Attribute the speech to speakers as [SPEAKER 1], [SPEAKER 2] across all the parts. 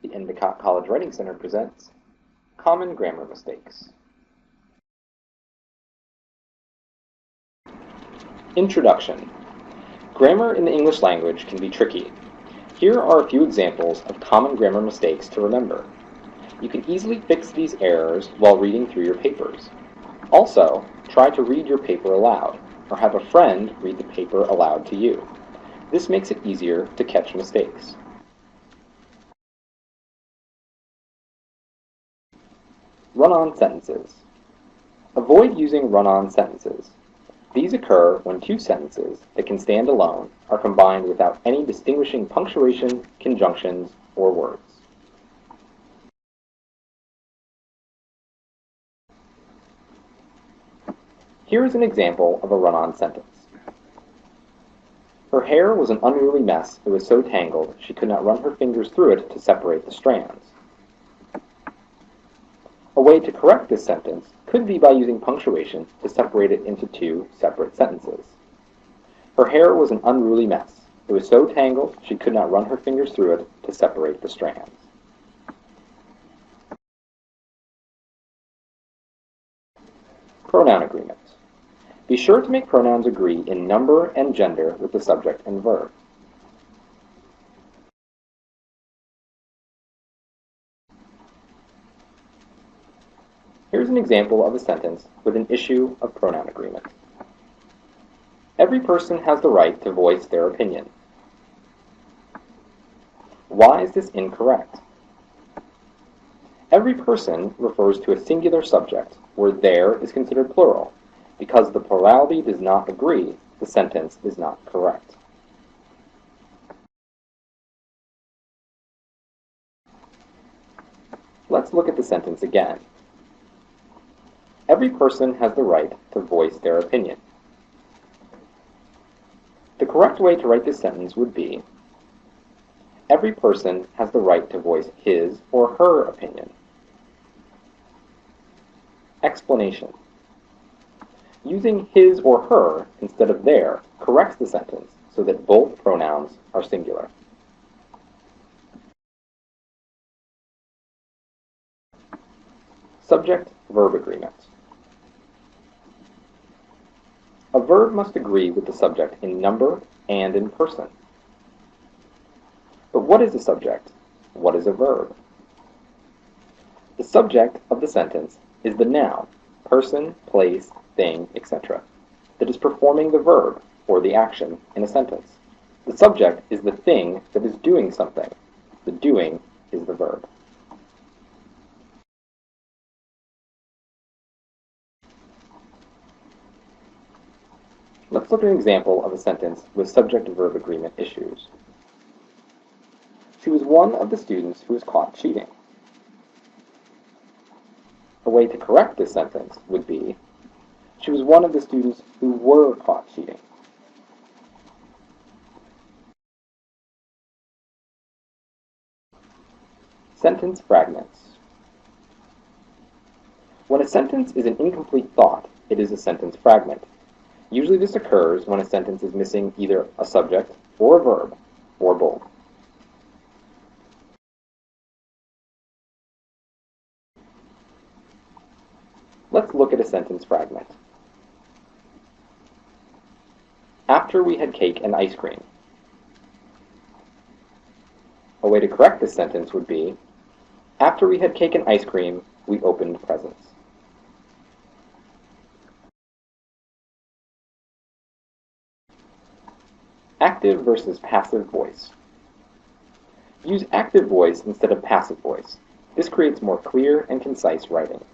[SPEAKER 1] The Endicott College Writing Center presents Common Grammar Mistakes. Introduction. Grammar in the English language can be tricky. Here are a few examples of common grammar mistakes to remember. You can easily fix these errors while reading through your papers. Also, try to read your paper aloud, or have a friend read the paper aloud to you. This makes it easier to catch mistakes. Run-on sentences. Avoid using run-on sentences. These occur when two sentences that can stand alone are combined without any distinguishing punctuation, conjunctions, or words. Here is an example of a run-on sentence. Her hair was an unruly mess. It was so tangled she could not run her fingers through it to separate the strands. A way to correct this sentence could be by using punctuation to separate it into two separate sentences. Her hair was an unruly mess. It was so tangled she could not run her fingers through it to separate the strands. Pronoun agreement. Be sure to make pronouns agree in number and gender with the subject and verb. Here's an example of a sentence with an issue of pronoun agreement. Every person has the right to voice their opinion. Why is this incorrect? Every person refers to a singular subject, where there is considered plural. Because the plurality does not agree, the sentence is not correct. Let's look at the sentence again. Every person has the right to voice their opinion. The correct way to write this sentence would be, every person has the right to voice his or her opinion. Explanation. Using his or her instead of their corrects the sentence so that both pronouns are singular. Subject-verb agreement. A verb must agree with the subject in number and in person. But what is a subject? What is a verb? The subject of the sentence is the noun, person, place, thing, etc., that is performing the verb or the action in a sentence. The subject is the thing that is doing something. The doing is the verb. Let's look at an example of a sentence with subject-verb agreement issues. She was one of the students who was caught cheating. A way to correct this sentence would be, she was one of the students who were caught cheating. Sentence fragments. When a sentence is an incomplete thought, it is a sentence fragment. Usually this occurs when a sentence is missing either a subject or a verb, or both. Let's look at a sentence fragment. After we had cake and ice cream. A way to correct this sentence would be, after we had cake and ice cream, we opened presents. Active versus passive voice. Use active voice instead of passive voice. This creates more clear and concise writing.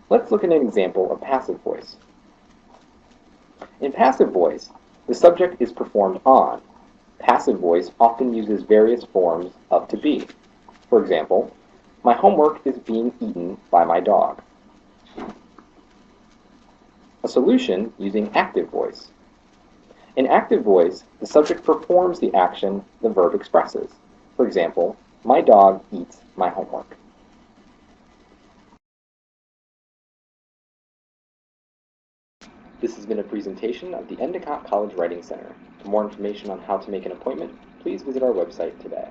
[SPEAKER 1] Let's look at an example of passive voice. In passive voice, the subject is performed on. Passive voice often uses various forms of to be. For example, my homework is being eaten by my dog. A solution using active voice. In active voice, the subject performs the action the verb expresses. For example, my dog eats my homework. This has been a presentation of the Endicott College Writing Center. For more information on how to make an appointment, please visit our website today.